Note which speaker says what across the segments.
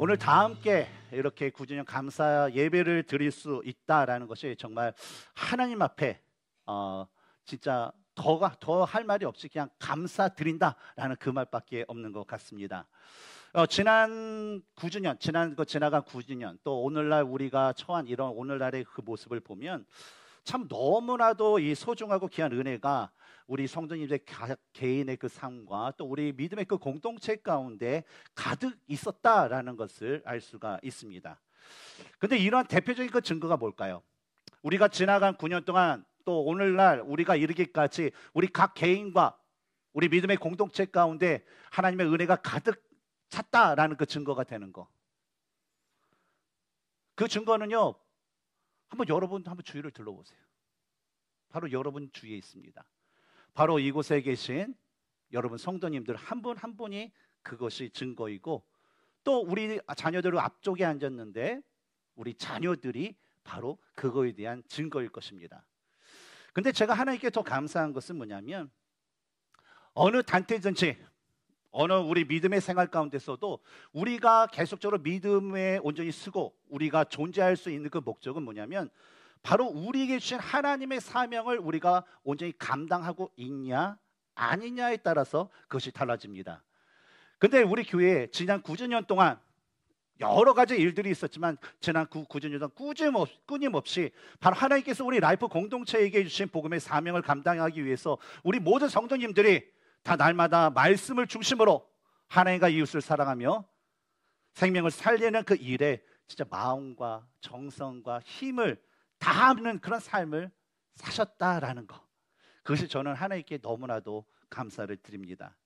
Speaker 1: 오늘 다 함께 이렇게 9주년 감사 예배를 드릴 수 있다라는 것이 정말 하나님 앞에 진짜 더 할 말이 없이 그냥 감사드린다라는 그 말밖에 없는 것 같습니다. 지난 9주년, 지나간 9주년, 또 오늘날 우리가 처한 이런 오늘날의 그 모습을 보면 참 너무나도 이 소중하고 귀한 은혜가 우리 성도님들 개인의 그 삶과 또 우리 믿음의 그 공동체 가운데 가득 있었다라는 것을 알 수가 있습니다. 근데 이러한 대표적인 그 증거가 뭘까요? 우리가 지나간 9년 동안 또 오늘날 우리가 이르기까지 우리 각 개인과 우리 믿음의 공동체 가운데 하나님의 은혜가 가득 찼다라는 그 증거가 되는 거. 그 증거는요, 여러분 한번 주위를 둘러보세요. 바로 여러분 주위에 있습니다. 바로 이곳에 계신 여러분 성도님들 한 분 한 분이 그것이 증거이고, 또 우리 자녀들은 앞쪽에 앉았는데 우리 자녀들이 바로 그거에 대한 증거일 것입니다. 근데 제가 하나님께 더 감사한 것은 뭐냐면, 어느 단체든지 어느 우리 믿음의 생활 가운데서도 우리가 계속적으로 믿음에 온전히 쓰고 우리가 존재할 수 있는 그 목적은 뭐냐면, 바로 우리에게 주신 하나님의 사명을 우리가 온전히 감당하고 있냐 아니냐에 따라서 그것이 달라집니다. 근데 우리 교회에 지난 9주년 동안 여러 가지 일들이 있었지만 지난 9주년 동안 끊임없이 바로 하나님께서 우리 라이프 공동체에게 주신 복음의 사명을 감당하기 위해서 우리 모든 성도님들이 다 날마다 말씀을 중심으로 하나님과 이웃을 사랑하며 생명을 살리는 그 일에 진짜 마음과 정성과 힘을 다하는 그런 삶을 사셨다라는 것, 그것이 저는 하나님께 너무나도 감사를 드립니다.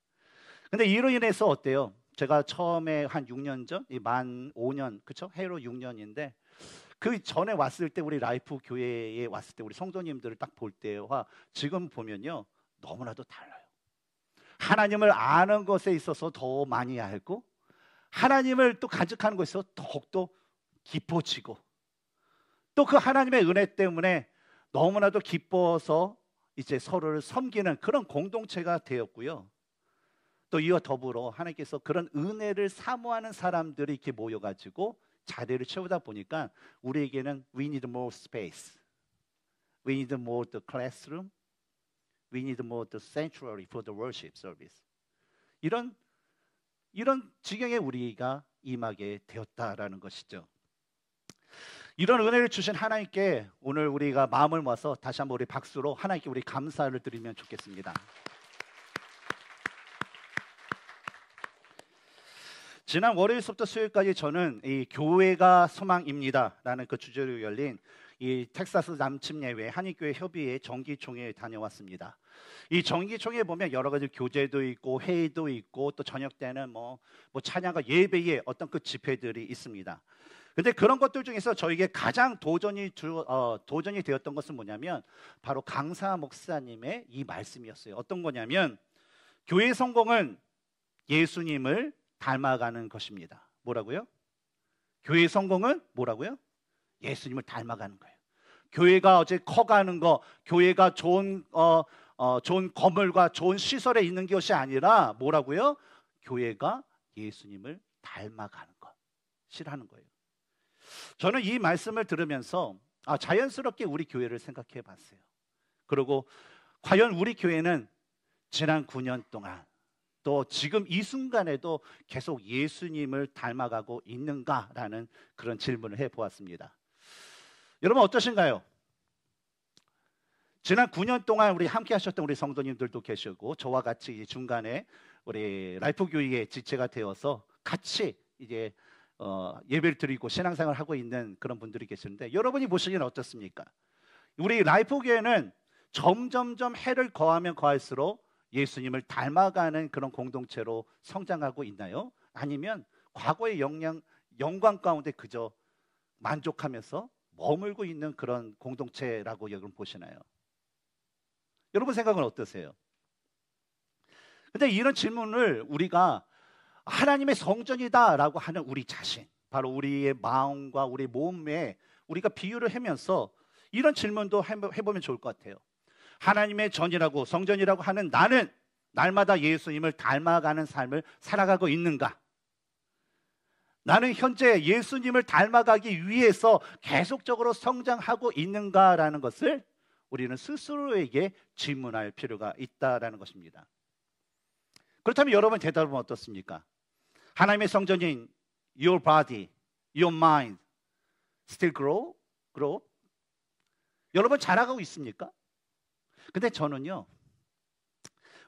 Speaker 1: 근데 이로 인해서 어때요? 제가 처음에 한 6년 전, 만 5년, 그쵸? 해로 6년인데 그 전에 왔을 때 우리 라이프 교회에 왔을 때 우리 성도님들을 딱 볼 때와 지금 보면요, 너무나도 달라요. 하나님을 아는 것에 있어서 더 많이 알고, 하나님을 또 간직하는 것에 있어서 더욱더 깊어지고, 또 그 하나님의 은혜 때문에 너무나도 기뻐서 이제 서로를 섬기는 그런 공동체가 되었고요. 또 이와 더불어 하나님께서 그런 은혜를 사모하는 사람들이 이렇게 모여가지고 자리를 채우다 보니까 우리에게는 we need more space, we need more the classroom, we need more the sanctuary for the worship service. 이런 지경에 우리가 임하게 되었다라는 것이죠. 이런 은혜를 주신 하나님께 오늘 우리가 마음을 모아서 다시 한번 우리 박수로 하나님께 우리 감사를 드리면 좋겠습니다. 지난 월요일부터 수요일까지 저는 이 교회가 소망입니다라는 그 주제로 열린 이 텍사스 남침예회 한인교회 협의회 정기총회에 다녀왔습니다. 이 정기총회에 보면 여러 가지 교제도 있고 회의도 있고 또 저녁 때는 뭐 찬양과 예배의 어떤 그 집회들이 있습니다. 근데 그런 것들 중에서 저에게 가장 도전이 되었던 것은 뭐냐면 바로 강사 목사님의 이 말씀이었어요. 어떤 거냐면, 교회 성공은 예수님을 닮아가는 것입니다. 뭐라고요? 교회 성공은 뭐라고요? 예수님을 닮아가는 거예요. 교회가 어제 커가는 거, 교회가 좋은 건물과 좋은 시설에 있는 것이 아니라 뭐라고요? 교회가 예수님을 닮아가는 것이라는 거예요. 저는 이 말씀을 들으면서 자연스럽게 우리 교회를 생각해 봤어요. 그리고 과연 우리 교회는 지난 9년 동안 또 지금 이 순간에도 계속 예수님을 닮아가고 있는가라는 그런 질문을 해보았습니다. 여러분 어떠신가요? 지난 9년 동안 우리 함께 하셨던 우리 성도님들도 계시고 저와 같이 중간에 우리 라이프 교회의 지체가 되어서 같이 이제 예배를 드리고 신앙생활을 하고 있는 그런 분들이 계시는데, 여러분이 보시기는 어떻습니까? 우리 라이프 교회는 점점점 해를 거하면 거할수록 예수님을 닮아가는 그런 공동체로 성장하고 있나요? 아니면 과거의 영광 가운데 그저 만족하면서 머물고 있는 그런 공동체라고 여러분 보시나요? 여러분 생각은 어떠세요? 근데 이런 질문을 우리가 하나님의 성전이다라고 하는 우리 자신, 바로 우리의 마음과 우리 몸에 우리가 비유를 하면서 이런 질문도 해보면 좋을 것 같아요. 하나님의 전이라고 성전이라고 하는 나는 날마다 예수님을 닮아가는 삶을 살아가고 있는가? 나는 현재 예수님을 닮아가기 위해서 계속적으로 성장하고 있는가라는 것을 우리는 스스로에게 질문할 필요가 있다라는 것입니다. 그렇다면 여러분 대답은 어떻습니까? 하나님의 성전인 your body, your mind still grow? 여러분 자라가고 있습니까? 근데 저는요,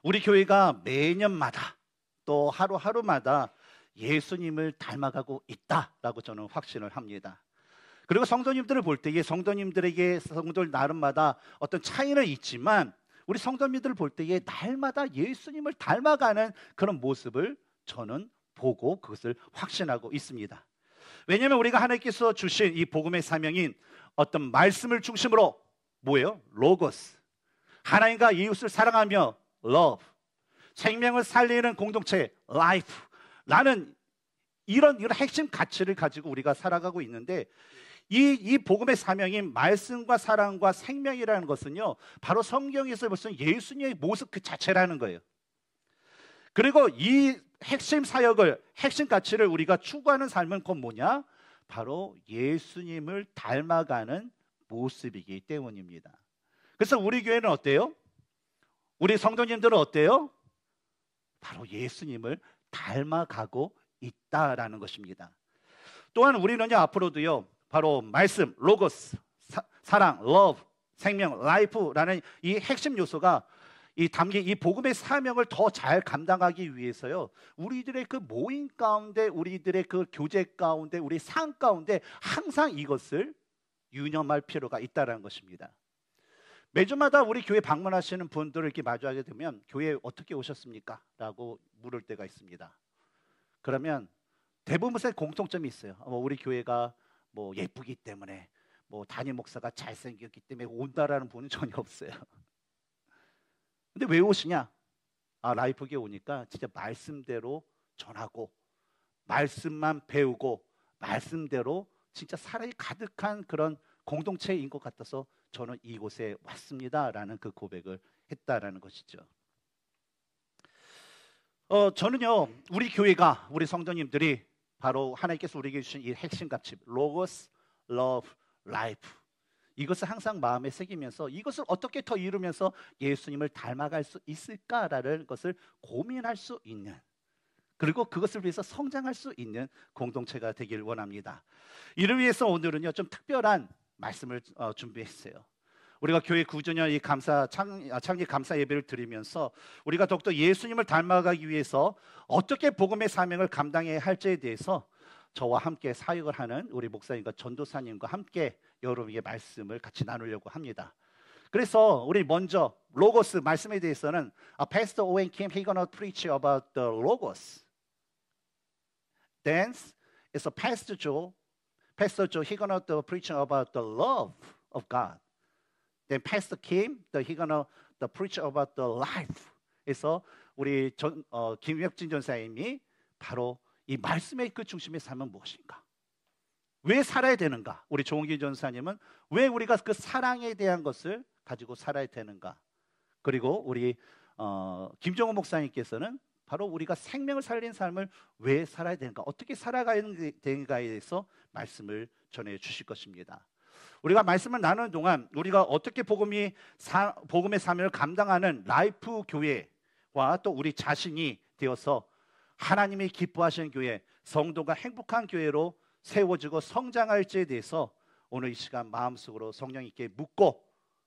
Speaker 1: 우리 교회가 매년마다 또 하루하루마다 예수님을 닮아가고 있다라고 저는 확신을 합니다. 그리고 성도님들을 볼 때에 성도님들에게 성도들 나름마다 어떤 차이는 있지만 우리 성도님들을 볼 때에 날마다 예수님을 닮아가는 그런 모습을 저는 보고 그것을 확신하고 있습니다. 왜냐하면 우리가 하나님께서 주신 이 복음의 사명인 어떤 말씀을 중심으로 뭐예요? 로고스, 하나님과 이웃을 사랑하며 love, 생명을 살리는 공동체 life, 라는 이런 핵심 가치를 가지고 우리가 살아가고 있는데 이 복음의 사명인 말씀과 사랑과 생명이라는 것은요, 바로 성경에서 벌써 예수님의 모습 그 자체라는 거예요. 그리고 이 핵심 사역을, 핵심 가치를 우리가 추구하는 삶은 곧 뭐냐? 바로 예수님을 닮아가는 모습이기 때문입니다. 그래서 우리 교회는 어때요? 우리 성도님들은 어때요? 바로 예수님을 닮아가고 있다라는 것입니다. 또한 우리는요, 앞으로도요, 바로 말씀, 로고스, 사랑, love, 생명, life라는 이 핵심 요소가 담긴 이 복음의 사명을 더 잘 감당하기 위해서요, 우리들의 그 모임 가운데, 우리들의 그 교제 가운데, 우리 삶 가운데 항상 이것을 유념할 필요가 있다는 것입니다. 매주마다 우리 교회 방문하시는 분들을 이렇게 마주하게 되면 교회에 어떻게 오셨습니까? 라고 물을 때가 있습니다. 그러면 대부분의 공통점이 있어요. 우리 교회가 뭐 예쁘기 때문에, 뭐 담임 목사가 잘생겼기 때문에 온다라는 분은 전혀 없어요. 근데 왜 오시냐? 라이프교회 오니까 진짜 말씀대로 전하고 말씀만 배우고 말씀대로 진짜 사랑이 가득한 그런 공동체인 것 같아서 저는 이곳에 왔습니다라는 그 고백을 했다라는 것이죠. 저는요, 우리 교회가, 우리 성도님들이 바로 하나님께서 우리에게 주신 이 핵심 가치, 로고스, 러브, 라이프, 이것을 항상 마음에 새기면서 이것을 어떻게 더 이루면서 예수님을 닮아갈 수 있을까라는 것을 고민할 수 있는, 그리고 그것을 위해서 성장할 수 있는 공동체가 되길 원합니다. 이를 위해서 오늘은요, 좀 특별한 말씀을 준비했어요. 우리가 교회 9주년 이 창립 감사 예배를 드리면서 우리가 더욱더 예수님을 닮아가기 위해서 어떻게 복음의 사명을 감당해야 할지에 대해서 저와 함께 사역을 하는 우리 목사님과 전도사님과 함께 여러분에게 말씀을 같이 나누려고 합니다. 그래서 우리 먼저 로고스 말씀에 대해서는 Pastor Owen Kim, he gonna preach about the logos. Then it's a Pastor Joe, he gonna preach about the love of God. Then Pastor Kim, he gonna preach about the life. 그래서 우리 김혁진 전사님이 바로 이 말씀의 그 중심의 삶은 무엇인가? 왜 살아야 되는가? 우리 조홍기 전사님은 왜 우리가 그 사랑에 대한 것을 가지고 살아야 되는가? 그리고 우리 김정호 목사님께서는 바로 우리가 생명을 살린 삶을 왜 살아야 되는가? 어떻게 살아가야 되는가에 대해서 말씀을 전해 주실 것입니다. 우리가 말씀을 나누는 동안 우리가 어떻게 복음의 사명을 감당하는 라이프 교회와 또 우리 자신이 되어서 하나님이 기뻐하시는 교회, 성도가 행복한 교회로 세워지고 성장할지에 대해서 오늘 이 시간 마음속으로 성령님께 묻고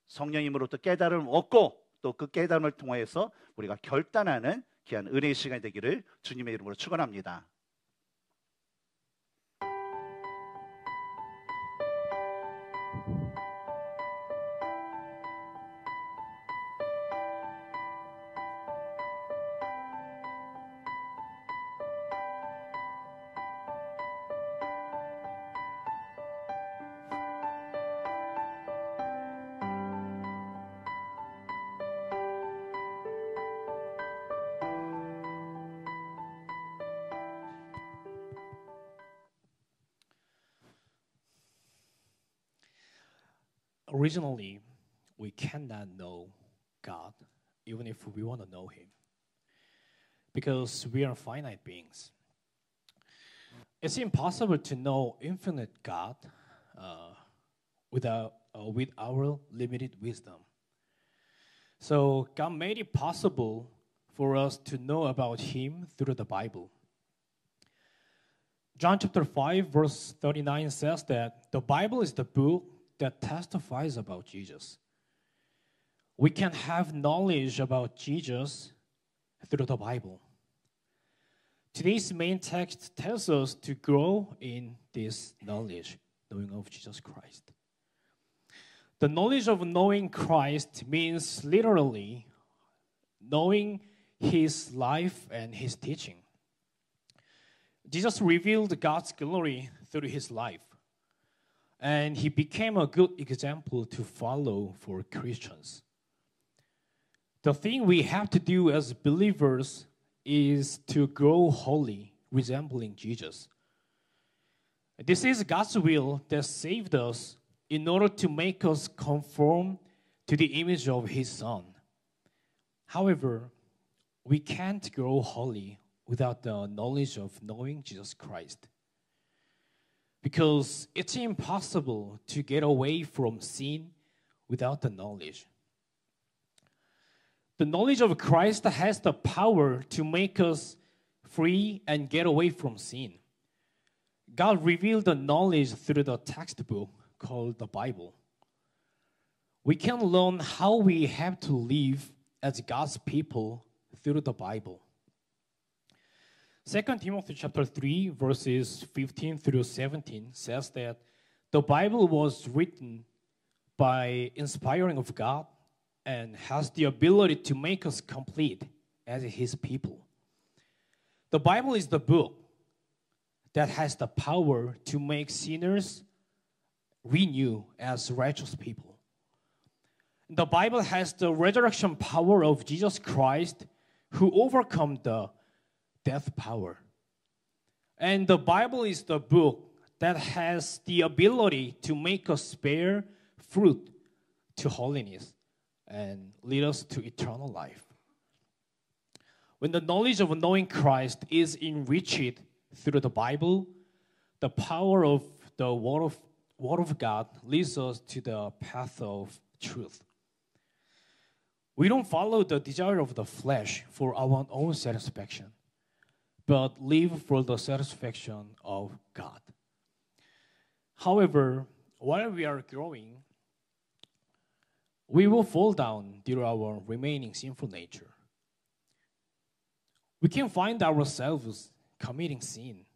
Speaker 1: 성령님으로부터 깨달음을 얻고 또 그 깨달음을 통해서 우리가 결단하는 귀한 은혜의 시간이 되기를 주님의 이름으로 축원합니다.
Speaker 2: Originally, we cannot know God, even if we want to know Him, because we are finite beings. It's impossible to know infinite God with our limited wisdom. So God made it possible for us to know about Him through the Bible. John chapter 5, verse 39 says that the Bible is the book that testifies about Jesus. We can have knowledge about Jesus through the Bible. Today's main text tells us to grow in this knowledge, knowing of Jesus Christ. The knowledge of knowing Christ means literally knowing His life and His teaching. Jesus revealed God's glory through His life, and He became a good example to follow for Christians. The thing we have to do as believers is to grow holy, resembling Jesus. This is God's will that saved us in order to make us conform to the image of His Son. However, we can't grow holy without the knowledge of knowing Jesus Christ, because it's impossible to get away from sin without the knowledge. The knowledge of Christ has the power to make us free and get away from sin. God revealed the knowledge through the textbook called the Bible. We can learn how we have to live as God's people through the Bible. 2 Timothy chapter 3, verses 15 through 17 says that the Bible was written by inspiring of God and has the ability to make us complete as His people. The Bible is the book that has the power to make sinners renew as righteous people. The Bible has the resurrection power of Jesus Christ, who overcome the death power. And the Bible is the book that has the ability to make us bear fruit to holiness and lead us to eternal life. When the knowledge of knowing Christ is enriched through the Bible, the power of the Word of God leads us to the path of truth. We don't follow the desire of the flesh for our own satisfaction, but live for the satisfaction of God. However, while we are growing, we will fall down due to our remaining sinful nature. We can find ourselves committing sin,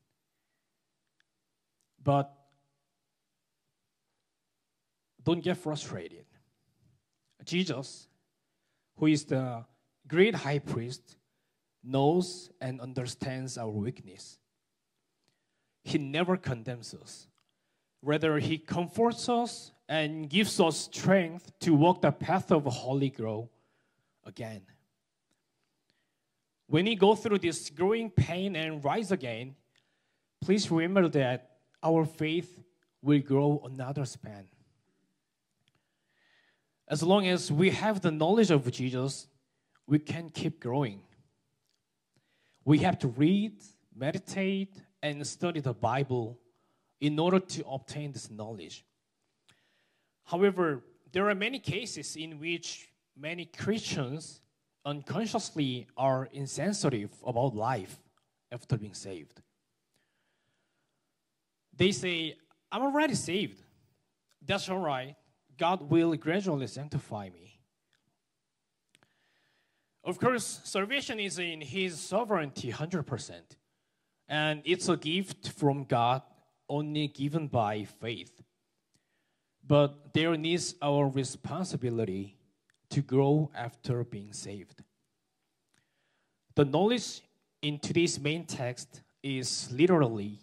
Speaker 2: but don't get frustrated. Jesus, who is the great high priest, knows and understands our weakness. He never condemns us. Rather, He comforts us and gives us strength to walk the path of holy growth again. When we go through this growing pain and rise again, please remember that our faith will grow another span. As long as we have the knowledge of Jesus, we can keep growing. We have to read, meditate, and study the Bible in order to obtain this knowledge. However, there are many cases in which many Christians unconsciously are insensitive about life after being saved. They say, I'm already saved. That's all right. God will gradually sanctify me. Of course, salvation is in His sovereignty 100%. And it's a gift from God only given by faith. But there needs our responsibility to grow after being saved. The knowledge in today's main text is literally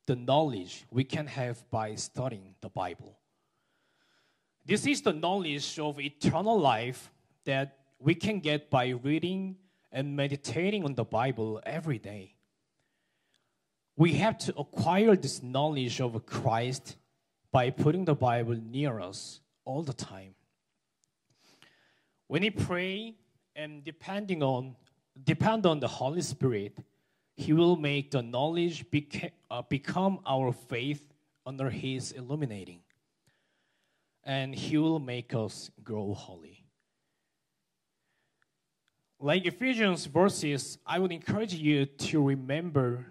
Speaker 2: the knowledge we can have by studying the Bible. This is the knowledge of eternal life that we can get by reading and meditating on the Bible every day. We have to acquire this knowledge of Christ by putting the Bible near us all the time. When we pray and depend on the Holy Spirit, He will make the knowledge become our faith under His illuminating. And He will make us grow holy. Like Ephesians verses, I would encourage you to remember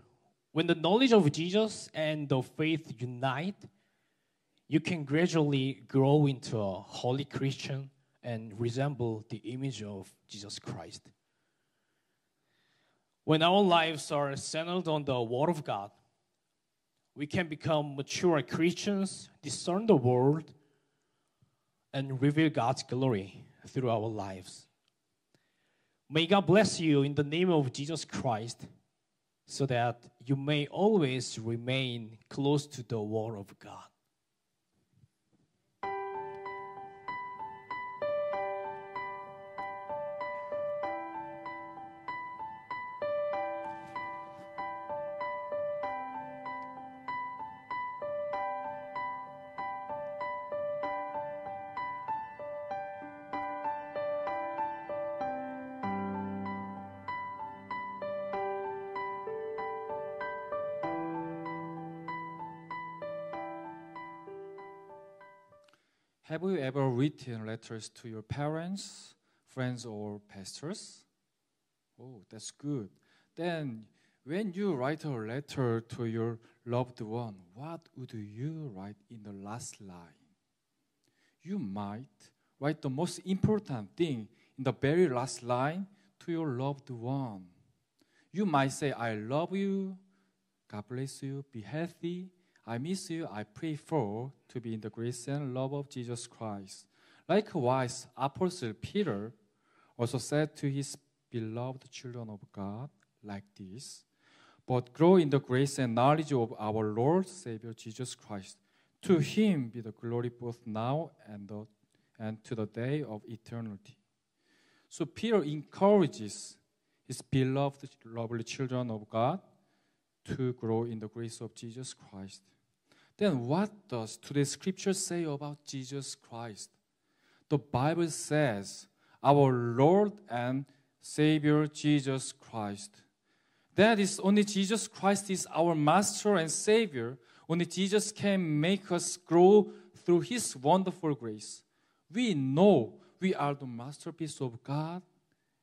Speaker 2: when the knowledge of Jesus and the faith unite, you can gradually grow into a holy Christian and resemble the image of Jesus Christ. When our lives are centered on the Word of God, we can become mature Christians, discern the world, and reveal God's glory through our lives. May God bless you in the name of Jesus Christ so that you may always remain close to the Word of God.
Speaker 3: Have you ever written letters to your parents, friends, or pastors? Oh, that's good. Then, when you write a letter to your loved one, what would you write in the last line? You might write the most important thing in the very last line to your loved one. You might say, I love you, God bless you, be healthy, I miss you, I pray for to be in the grace and love of Jesus Christ. Likewise, Apostle Peter also said to his beloved children of God like this, but grow in the grace and knowledge of our Lord Savior Jesus Christ. To Him be the glory both now and to the day of eternity. So Peter encourages his beloved, lovely children of God to grow in the grace of Jesus Christ. Then what does today's scripture say about Jesus Christ? The Bible says, our Lord and Savior Jesus Christ. That is, only Jesus Christ is our Master and Savior. Only Jesus can make us grow through His wonderful grace. We know we are the masterpiece of God,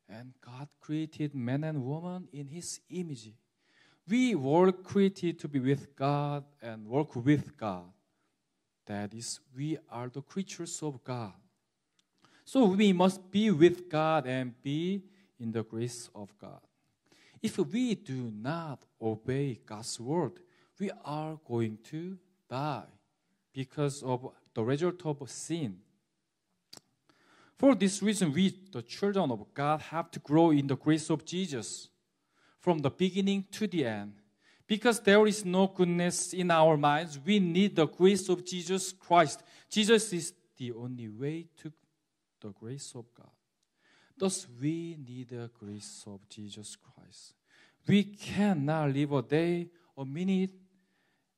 Speaker 3: and God created man and woman in His image. We were created to be with God and work with God. That is, we are the creatures of God. So we must be with God and be in the grace of God. If we do not obey God's word, we are going to die because of the result of sin. For this reason, we, the children of God, have to grow in the grace of Jesus from the beginning to the end. Because there is no goodness in our minds, we need the grace of Jesus Christ. Jesus is the only way to the grace of God. Thus, we need the grace of Jesus Christ. We cannot live a day, a minute,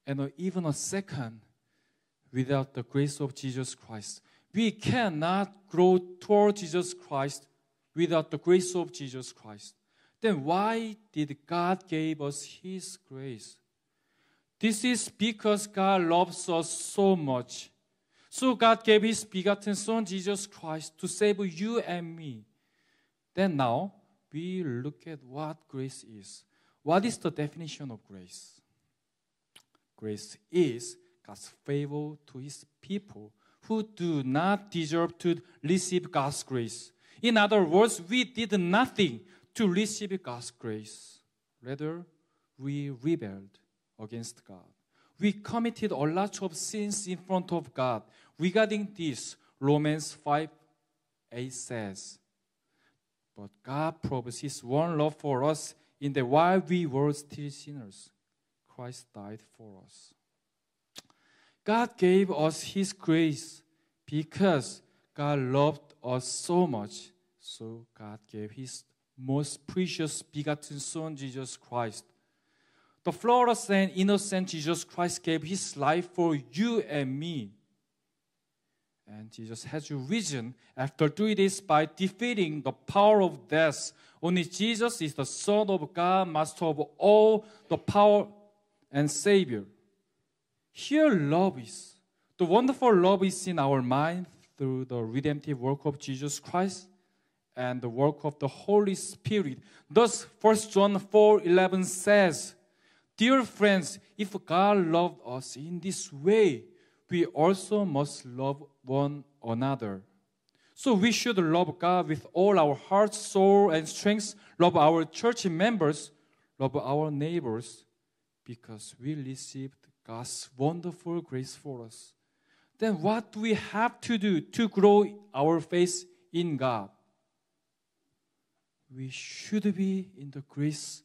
Speaker 3: and even a second without the grace of Jesus Christ. We cannot grow toward Jesus Christ without the grace of Jesus Christ. Then why did God give us His grace? This is because God loves us so much. So God gave His begotten Son, Jesus Christ, to save you and me. Then now, we look at what grace is. What is the definition of grace? Grace is God's favor to His people who do not deserve to receive God's grace. In other words, we did nothing to receive God's grace. Rather, we rebelled against God. We committed a lot of sins in front of God. Regarding this, Romans 5:8 says, but God proves His one love for us in that while we were still sinners, Christ died for us. God gave us His grace because God loved us so much. So God gave His most precious begotten Son, Jesus Christ. The flawless and innocent Jesus Christ gave His life for you and me. And Jesus has risen after 3 days by defeating the power of death. Only Jesus is the Son of God, Master of all the power and Savior. Here love is. The wonderful love is in our mind through the redemptive work of Jesus Christ and the work of the Holy Spirit. Thus, 1 John 4:11 says, Dear friends, if God loved us in this way, we also must love one another. So we should love God with all our heart, soul, and strength, love our church members, love our neighbors, because we received God's wonderful grace for us. Then what do we have to do to grow our faith in God? We should be in the grace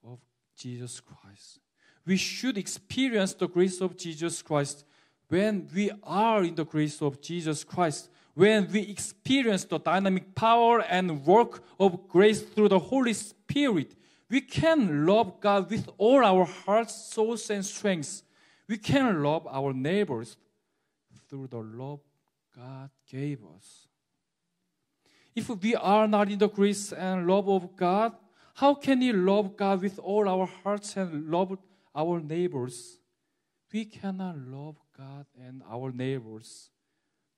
Speaker 3: of Jesus Christ. We should experience the grace of Jesus Christ. When we are in the grace of Jesus Christ, when we experience the dynamic power and work of grace through the Holy Spirit, we can love God with all our hearts, souls, and strengths. We can love our neighbors through the love God gave us. If we are not in the grace and love of God, how can we love God with all our hearts and love our neighbors? We cannot love God and our neighbors.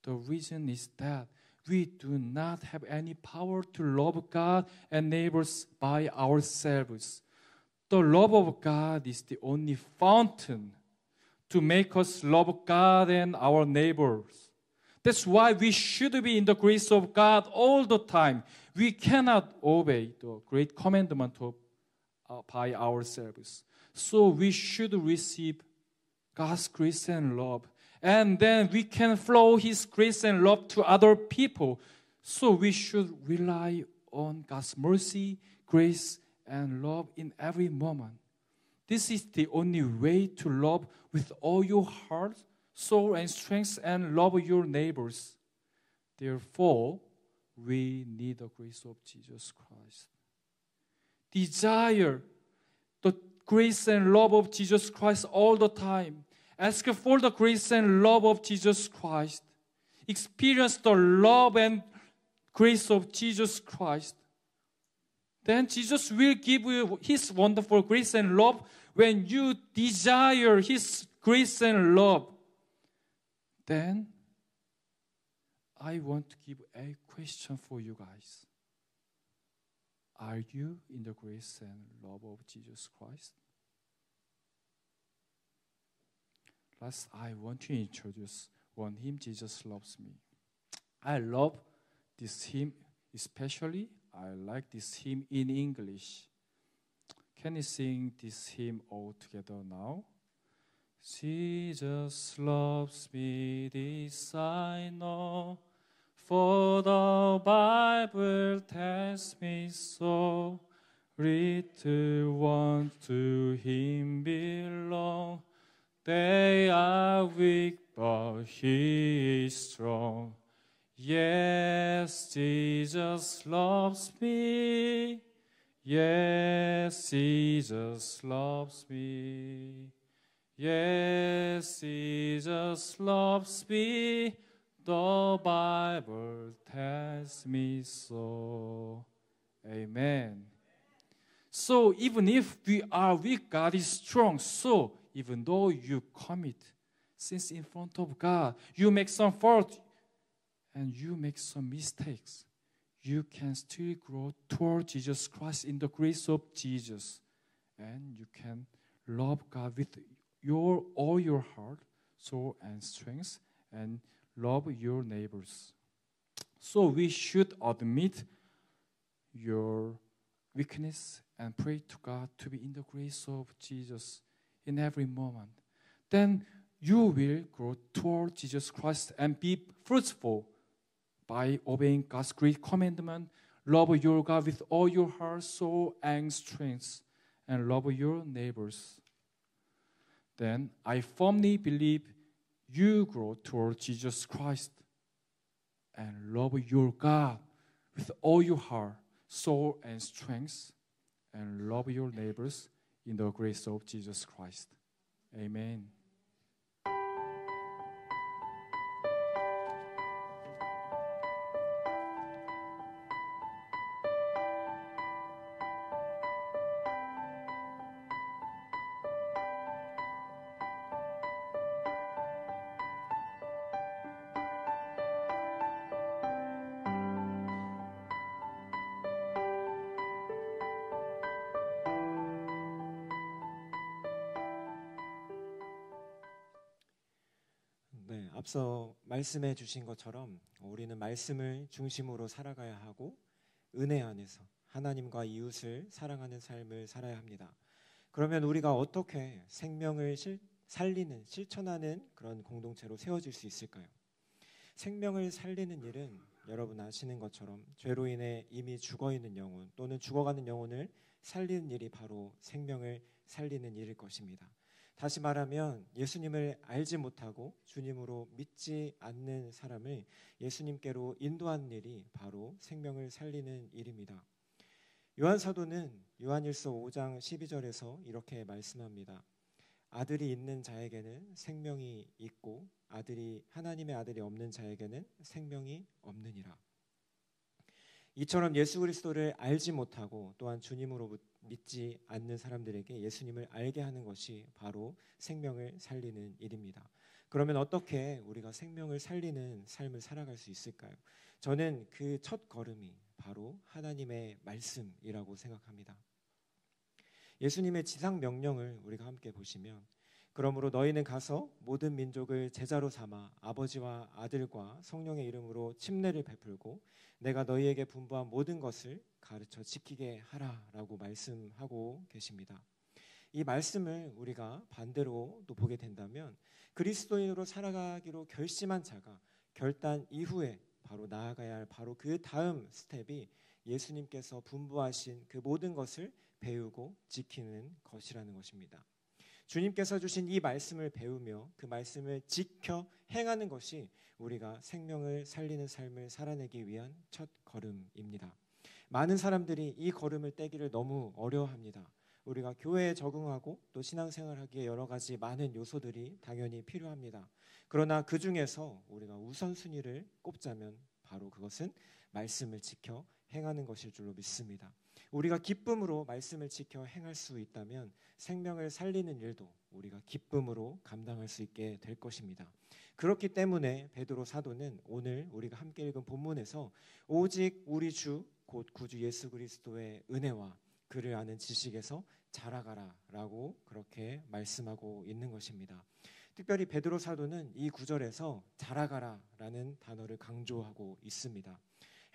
Speaker 3: The reason is that we do not have any power to love God and neighbors by ourselves. The love of God is the only fountain to make us love God and our neighbors. That's why we should be in the grace of God all the time. We cannot obey the great commandment by ourselves. So we should receive God's grace and love. And then we can flow His grace and love to other people. So we should rely on God's mercy, grace, and love in every moment. This is the only way to love with all your heart, soul, and strength, and love your neighbors. Therefore, we need the grace of Jesus Christ. Desire the grace and love of Jesus Christ all the time. Ask for the grace and love of Jesus Christ. Experience the love and grace of Jesus Christ. Then Jesus will give you His wonderful grace and love when you desire His grace and love. Then, I want to give a question for you guys. Are you in the grace and love of Jesus Christ? Last, I want to introduce one hymn, Jesus Loves Me. I love this hymn, especially I like this hymn in English. Can you sing this hymn all together now? Jesus loves me, this I know, for the Bible tells me so. Little ones to Him belong. They are weak, but He is strong. Yes, Jesus loves me. Yes, Jesus loves me. Yes, Jesus loves me. The Bible tells me so. Amen. So even if we are weak, God is strong. So even though you commit sins in front of God, you make some fault, and you make some mistakes, you can still grow toward Jesus Christ in the grace of Jesus. And you can love God with all your heart, soul, and strength, and love your neighbors. So we should admit your weakness and pray to God to be in the grace of Jesus in every moment. Then you will grow toward Jesus Christ and be fruitful by obeying God's great commandment. Love your God with all your heart, soul, and strength, and love your neighbors. Then I firmly believe you grow toward Jesus Christ and love your God with all your heart, soul, and strength, and love your neighbors in the grace of Jesus Christ. Amen.
Speaker 4: 네, 앞서 말씀해 주신 것처럼 우리는 말씀을 중심으로 살아가야 하고 은혜 안에서 하나님과 이웃을 사랑하는 삶을 살아야 합니다. 그러면 우리가 어떻게 생명을 살리는, 실천하는 그런 공동체로 세워질 수 있을까요? 생명을 살리는 일은 여러분 아시는 것처럼 죄로 인해 이미 죽어있는 영혼 또는 죽어가는 영혼을 살리는 일이 바로 생명을 살리는 일일 것입니다. 다시 말하면 예수님을 알지 못하고 주님으로 믿지 않는 사람을 예수님께로 인도하는 일이 바로 생명을 살리는 일입니다. 요한 사도는 요한일서 5장 12절에서 이렇게 말씀합니다. 아들이 있는 자에게는 생명이 있고 하나님의 아들이 없는 자에게는 생명이 없느니라. 이처럼 예수 그리스도를 알지 못하고 또한 주님으로 믿지 않는 사람들에게 예수님을 알게 하는 것이 바로 생명을 살리는 일입니다. 그러면 어떻게 우리가 생명을 살리는 삶을 살아갈 수 있을까요? 저는 그 첫 걸음이 바로 하나님의 말씀이라고 생각합니다. 예수님의 지상 명령을 우리가 함께 보시면 그러므로 너희는 가서 모든 민족을 제자로 삼아 아버지와 아들과 성령의 이름으로 침례를 베풀고 내가 너희에게 분부한 모든 것을 가르쳐 지키게 하라라고 말씀하고 계십니다. 이 말씀을 우리가 반대로 또 보게 된다면 그리스도인으로 살아가기로 결심한 자가 결단 이후에 바로 나아가야 할 바로 그 다음 스텝이 예수님께서 분부하신 그 모든 것을 배우고 지키는 것이라는 것입니다. 주님께서 주신 이 말씀을 배우며 그 말씀을 지켜 행하는 것이 우리가 생명을 살리는 삶을 살아내기 위한 첫 걸음입니다. 많은 사람들이 이 걸음을 떼기를 너무 어려워합니다. 우리가 교회에 적응하고 또 신앙생활하기에 여러 가지 많은 요소들이 당연히 필요합니다. 그러나 그 중에서 우리가 우선순위를 꼽자면 바로 그것은 말씀을 지켜 행하는 것일 줄로 믿습니다. 우리가 기쁨으로 말씀을 지켜 행할 수 있다면 생명을 살리는 일도 우리가 기쁨으로 감당할 수 있게 될 것입니다. 그렇기 때문에 베드로 사도는 오늘 우리가 함께 읽은 본문에서 오직 우리 주 곧 구주 예수 그리스도의 은혜와 그를 아는 지식에서 자라가라라고 그렇게 말씀하고 있는 것입니다. 특별히 베드로 사도는 이 구절에서 자라가라라는 단어를 강조하고 있습니다.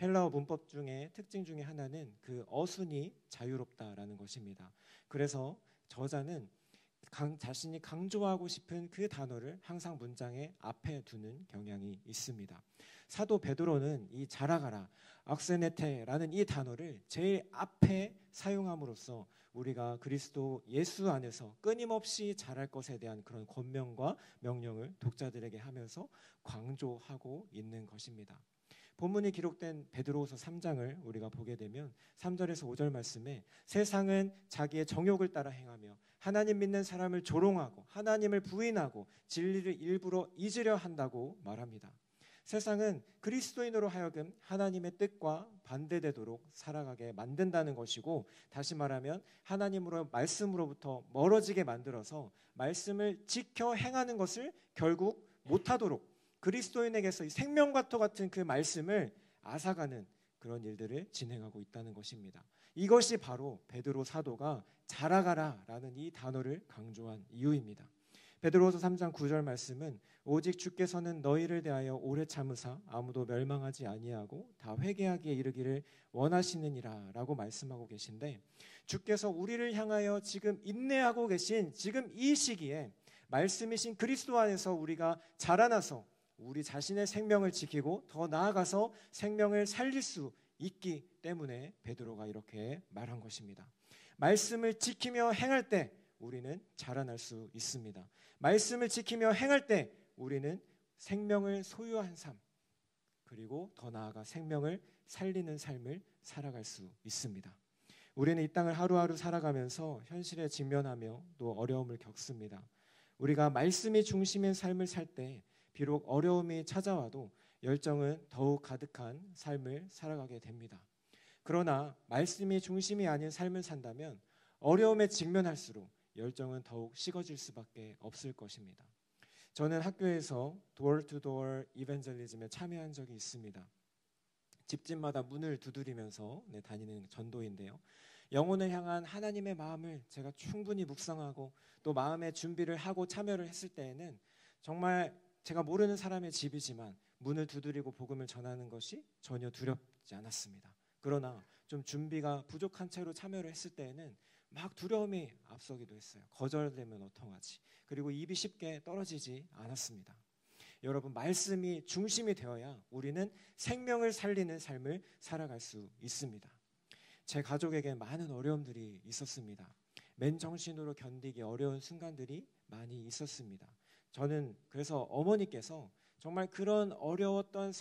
Speaker 4: 헬라어 문법 중에 특징 중에 하나는 그 어순이 자유롭다라는 것입니다. 그래서 저자는 자신이 강조하고 싶은 그 단어를 항상 문장의 앞에 두는 경향이 있습니다. 사도 베드로는 이 자라가라, 악세네테라는 이 단어를 제일 앞에 사용함으로써 우리가 그리스도 예수 안에서 끊임없이 자랄 것에 대한 그런 권면과 명령을 독자들에게 하면서 강조하고 있는 것입니다. 본문이 기록된 베드로후서 3장을 우리가 보게 되면 3절에서 5절 말씀에 세상은 자기의 정욕을 따라 행하며 하나님 믿는 사람을 조롱하고 하나님을 부인하고 진리를 일부러 잊으려 한다고 말합니다. 세상은 그리스도인으로 하여금 하나님의 뜻과 반대되도록 살아가게 만든다는 것이고, 다시 말하면 하나님으로 말씀으로부터 멀어지게 만들어서 말씀을 지켜 행하는 것을 결국 못하도록 그리스도인에게서 이 생명과 같은 그 말씀을 앗아가는 그런 일들을 진행하고 있다는 것입니다. 이것이 바로 베드로 사도가 자라가라라는 이 단어를 강조한 이유입니다. 베드로후서 3장 9절 말씀은 오직 주께서는 너희를 대하여 오래 참으사 아무도 멸망하지 아니하고 다 회개하기에 이르기를 원하시느니라 라고 말씀하고 계신데, 주께서 우리를 향하여 지금 인내하고 계신 지금 이 시기에 말씀이신 그리스도 안에서 우리가 자라나서 우리 자신의 생명을 지키고 더 나아가서 생명을 살릴 수 있기 때문에 베드로가 이렇게 말한 것입니다. 말씀을 지키며 행할 때 우리는 자라날 수 있습니다. 말씀을 지키며 행할 때 우리는 생명을 소유한 삶, 그리고 더 나아가 생명을 살리는 삶을 살아갈 수 있습니다. 우리는 이 땅을 하루하루 살아가면서 현실에 직면하며 또 어려움을 겪습니다. 우리가 말씀이 중심인 삶을 살 때 비록 어려움이 찾아와도 열정은 더욱 가득한 삶을 살아가게 됩니다. 그러나 말씀이 중심이 아닌 삶을 산다면 어려움에 직면할수록 열정은 더욱 식어질 수밖에 없을 것입니다. 저는 학교에서 도어-투-도어 이벤젤리즘에 참여한 적이 있습니다. 집집마다 문을 두드리면서 다니는 전도인데요. 영혼을 향한 하나님의 마음을 제가 충분히 묵상하고 또 마음의 준비를 하고 참여를 했을 때에는 정말 제가 모르는 사람의 집이지만 문을 두드리고 복음을 전하는 것이 전혀 두렵지 않았습니다. 그러나 좀 준비가 부족한 채로 참여를 했을 때에는 막 두려움이 앞서기도 했어요. 거절되면 어떡하지? 그리고 입이 쉽게 떨어지지 않았습니다. 여러분, 말씀이 중심이 되어야 우리는 생명을 살리는 삶을 살아갈 수 있습니다. 제 가족에게 많은 어려움들이 있었습니다. 맨정신으로 견디기 어려운 순간들이 많이 있었습니다. 저는 그래서 어머니께서 정말 그런 어려웠던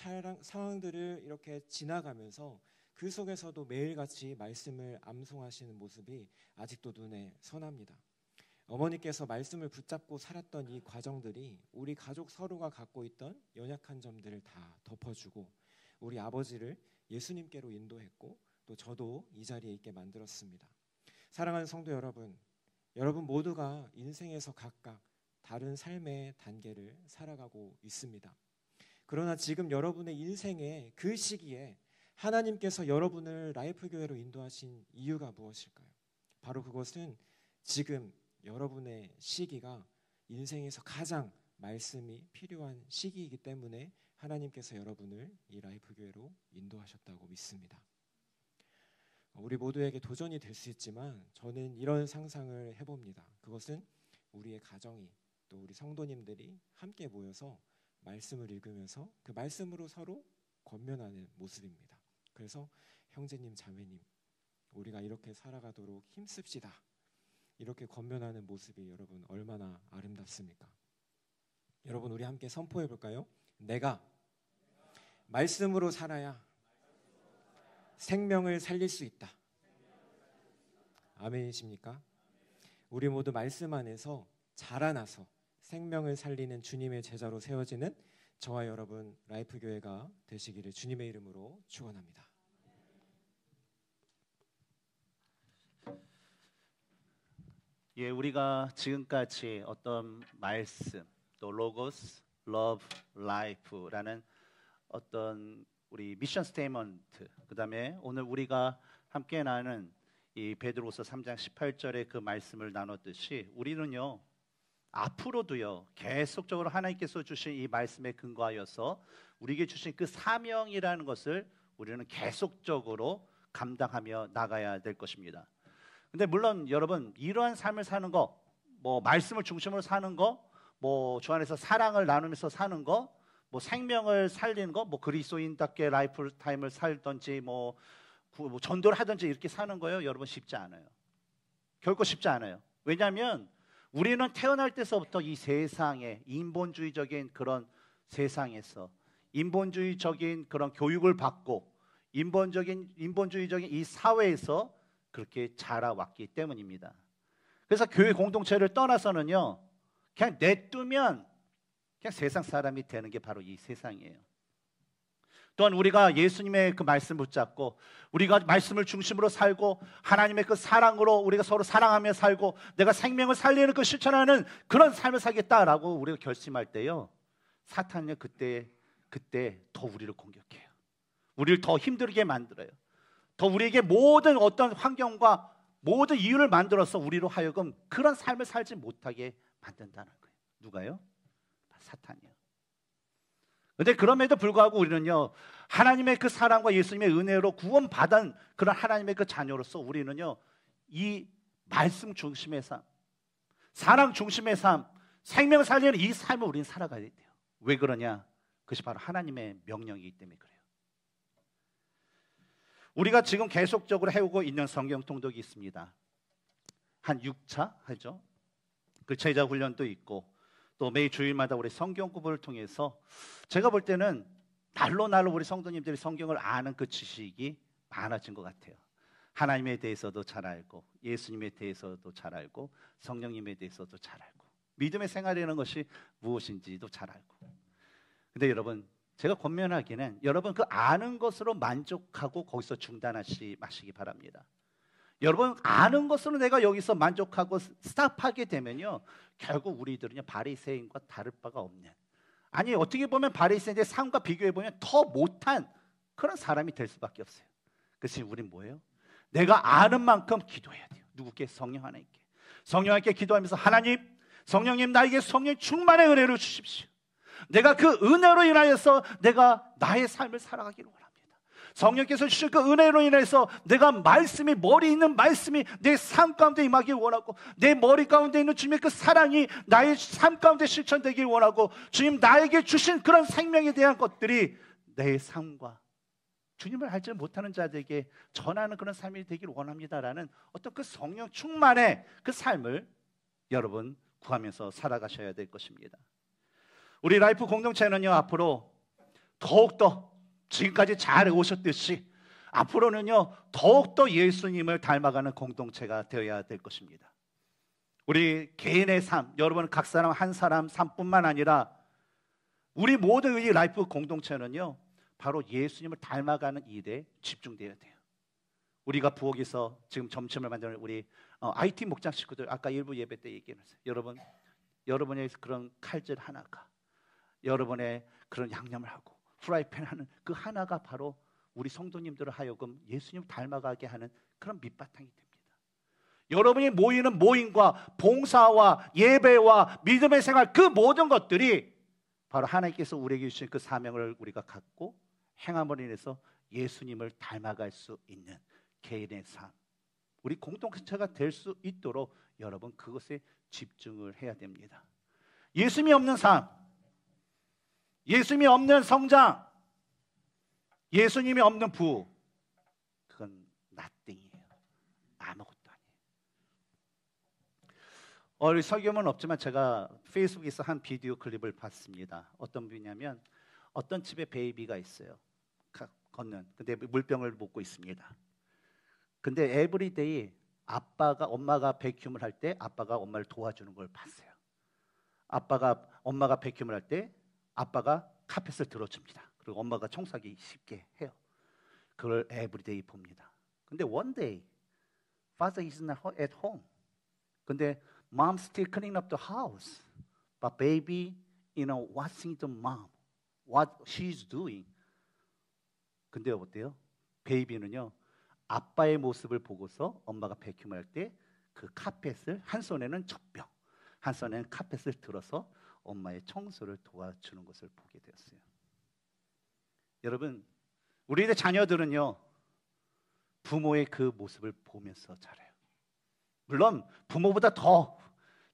Speaker 4: 상황들을 이렇게 지나가면서 그 속에서도 매일같이 말씀을 암송하시는 모습이 아직도 눈에 선합니다. 어머니께서 말씀을 붙잡고 살았던 이 과정들이 우리 가족 서로가 갖고 있던 연약한 점들을 다 덮어주고 우리 아버지를 예수님께로 인도했고 또 저도 이 자리에 있게 만들었습니다. 사랑하는 성도 여러분, 여러분 모두가 인생에서 각각 다른 삶의 단계를 살아가고 있습니다. 그러나 지금 여러분의 인생의 그 시기에 하나님께서 여러분을 라이프 교회로 인도하신 이유가 무엇일까요? 바로 그것은 지금 여러분의 시기가 인생에서 가장 말씀이 필요한 시기이기 때문에 하나님께서 여러분을 이 라이프 교회로 인도하셨다고 믿습니다. 우리 모두에게 도전이 될 수 있지만 저는 이런 상상을 해봅니다. 그것은 우리의 가정이 또 우리 성도님들이 함께 모여서 말씀을 읽으면서 그 말씀으로 서로 권면하는 모습입니다. 그래서 형제님, 자매님, 우리가 이렇게 살아가도록 힘씁시다. 이렇게 권면하는 모습이 여러분 얼마나 아름답습니까? 여러분, 우리 함께 선포해 볼까요? 내가 말씀으로 살아야 생명을 살릴 수 있다. 아멘이십니까? 우리 모두 말씀 안에서 자라나서 생명을 살리는 주님의 제자로 세워지는 저와 여러분 라이프 교회가 되시기를 주님의 이름으로 축원합니다.
Speaker 1: 예, 우리가 지금까지 어떤 말씀, 또 로고스, 러브, 라이프라는 어떤 우리 미션 스테이먼트, 그다음에 오늘 우리가 함께 나누는 이 베드로서 3장 18절의 그 말씀을 나눴듯이 우리는요 앞으로도요 계속적으로 하나님께서 주신 이 말씀에 근거하여서 우리에게 주신 그 사명이라는 것을 우리는 계속적으로 감당하며 나가야 될 것입니다. 근데 물론 여러분 이러한 삶을 사는 거, 뭐 말씀을 중심으로 사는 거, 뭐 주 안에서 사랑을 나누면서 사는 거, 뭐 생명을 살리는 거, 뭐 그리스도인답게 라이프 타임을 살든지 뭐 전도를 하든지 이렇게 사는 거예요. 여러분 쉽지 않아요. 결코 쉽지 않아요. 왜냐하면 우리는 태어날 때서부터 이 세상에 인본주의적인 그런 세상에서 인본주의적인 그런 교육을 받고 인본주의적인 이 사회에서 그렇게 자라왔기 때문입니다. 그래서 교회 공동체를 떠나서는요 그냥 냅두면 그냥 세상 사람이 되는 게 바로 이 세상이에요. 또한 우리가 예수님의 그 말씀 붙잡고 우리가 말씀을 중심으로 살고 하나님의 그 사랑으로 우리가 서로 사랑하며 살고 내가 생명을 살리는 그 실천하는 그런 삶을 살겠다라고 우리가 결심할 때요 사탄은 그때 더 우리를 공격해요. 우리를 더 힘들게 만들어요. 더 우리에게 모든 어떤 환경과 모든 이유를 만들어서 우리로 하여금 그런 삶을 살지 못하게 만든다는 거예요. 누가요? 사탄이요. 그런데 그럼에도 불구하고 우리는요 하나님의 그 사랑과 예수님의 은혜로 구원받은 그런 하나님의 그 자녀로서 우리는요 이 말씀 중심의 삶, 사랑 중심의 삶, 생명을 살리는 이 삶을 우리는 살아가야 돼요. 왜 그러냐? 그것이 바로 하나님의 명령이기 때문에 그래요. 우리가 지금 계속적으로 해오고 있는 성경 통독이 있습니다. 한 6차 하죠. 그 제자 훈련도 있고 또 매일 주일마다 우리 성경 공부를 통해서 제가 볼 때는 날로 우리 성도님들이 성경을 아는 그 지식이 많아진 것 같아요. 하나님에 대해서도 잘 알고 예수님에 대해서도 잘 알고 성령님에 대해서도 잘 알고 믿음의 생활이라는 것이 무엇인지도 잘 알고. 근데 여러분 제가 권면하기는 여러분 그 아는 것으로 만족하고 거기서 중단하지 마시기 바랍니다. 여러분 아는 것으로 내가 여기서 만족하고 스탑하게 되면요 결국 우리들은요 바리새인과 다를 바가 없는, 아니 어떻게 보면 바리새인의 삶과 비교해 보면 더 못한 그런 사람이 될 수밖에 없어요. 그래서 우린 뭐예요? 내가 아는 만큼 기도해야 돼요. 누구께? 성령 하나님께 기도하면서 하나님, 성령님 나에게 성령 충만의 은혜를 주십시오. 내가 그 은혜로 인하여서 내가 나의 삶을 살아가기를 원합니다. 성령께서 주신 그 은혜로 인해서 내가 말씀이, 머리에 있는 말씀이 내 삶 가운데 임하길 원하고, 내 머리 가운데 있는 주님의 그 사랑이 나의 삶 가운데 실천되길 원하고, 주님 나에게 주신 그런 생명에 대한 것들이 내 삶과 주님을 알지 못하는 자들에게 전하는 그런 삶이 되기를 원합니다라는 어떤 그 성령 충만의 그 삶을 여러분 구하면서 살아가셔야 될 것입니다. 우리 라이프 공동체는요, 앞으로 더욱더 지금까지 잘 오셨듯이 앞으로는요 더욱더 예수님을 닮아가는 공동체가 되어야 될 것입니다. 우리 개인의 삶, 여러분 각 사람 한 사람 삶뿐만 아니라 우리 모든 이 라이프 공동체는요 바로 예수님을 닮아가는 일에 집중되어야 돼요. 우리가 부엌에서 지금 점심을 만드는 우리 IT 목장 식구들, 아까 일부 예배 때 얘기했어요. 여러분의 그런 칼질 하나가, 여러분의 그런 양념을 하고 프라이팬 하는 그 하나가 바로 우리 성도님들을 하여금 예수님을 닮아가게 하는 그런 밑바탕이 됩니다. 여러분이 모이는 모임과 봉사와 예배와 믿음의 생활, 그 모든 것들이 바로 하나님께서 우리에게 주신 그 사명을 우리가 갖고 행함으로 인해서 예수님을 닮아갈 수 있는 개인의 삶, 우리 공동체가 될 수 있도록 여러분 그것에 집중을 해야 됩니다. 예수님이 없는 삶, 예수님이 없는 성장, 예수님이 없는 부흥, 그건 nothing이에요. 아무것도 아니에요. 설교는 없지만 제가 페이스북에서 한 비디오 클립을 봤습니다. 어떤 분이냐면 어떤 집에 베이비가 있어요. 걷는. 근데 물병을 먹고 있습니다. 근데 에브리데이 엄마가 베큐음을 할 때 아빠가 엄마를 도와주는 걸 봤어요. 엄마가 베큐음을 할 때 아빠가 카펫을 들어줍니다. 그리고 엄마가 청소하기 쉽게 해요. 그걸 에브리데이 봅니다. 근데 one day father is not at home. 근데 mom still cleaning up the house. But baby, watching the mom, what she's doing. 근데 어때요? 베이비는요 아빠의 모습을 보고서 엄마가 베큐음을 할 때 그 카펫을 한 손에는 젖병, 한 손에는 카펫을 들어서 엄마의 청소를 도와주는 것을 보게 되었어요. 여러분, 우리의 자녀들은요 부모의 그 모습을 보면서 자라요. 물론 부모보다 더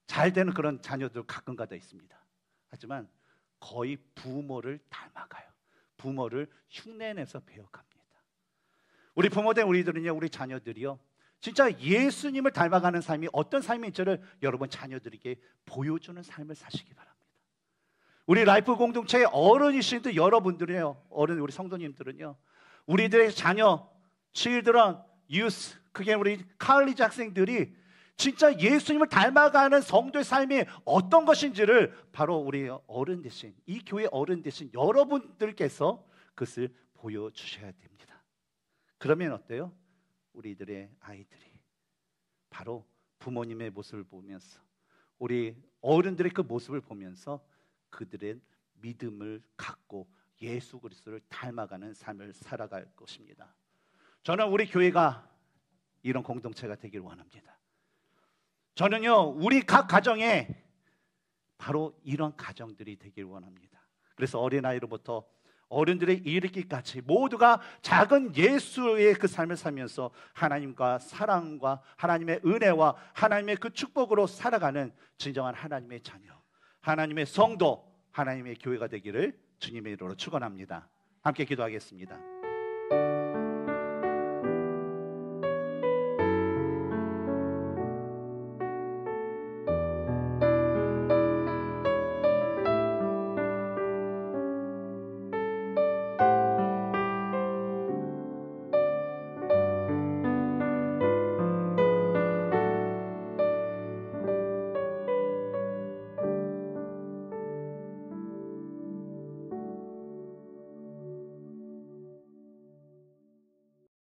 Speaker 1: 잘 되는 그런 자녀들 가끔가다 있습니다. 하지만 거의 부모를 닮아가요. 부모를 흉내내서 배워갑니다. 우리 부모된 우리들은요, 우리 자녀들이요 진짜 예수님을 닮아가는 삶이 어떤 삶인지를 여러분 자녀들에게 보여주는 삶을 사시기 바랍니다. 우리 라이프 공동체의 어른이신 여러분들이요, 우리 성도님들은요, 우리들의 자녀, children, youth, 그게 우리 칼리지 학생들이 진짜 예수님을 닮아가는 성도의 삶이 어떤 것인지를 바로 우리 어른 대신, 이 교회 어른 대신 여러분들께서 그것을 보여주셔야 됩니다. 그러면 어때요? 우리들의 아이들이 바로 부모님의 모습을 보면서, 우리 어른들의 그 모습을 보면서 그들의 믿음을 갖고 예수 그리스도를 닮아가는 삶을 살아갈 것입니다. 저는 우리 교회가 이런 공동체가 되길 원합니다. 저는요 우리 각 가정에 바로 이런 가정들이 되길 원합니다. 그래서 어린아이로부터 어른들의 이르기까지 모두가 작은 예수의 그 삶을 살면서 하나님과 사랑과 하나님의 은혜와 하나님의 그 축복으로 살아가는 진정한 하나님의 자녀, 하나님의 성도, 하나님의 교회가 되기를 주님의 이름으로 축원합니다. 함께 기도하겠습니다.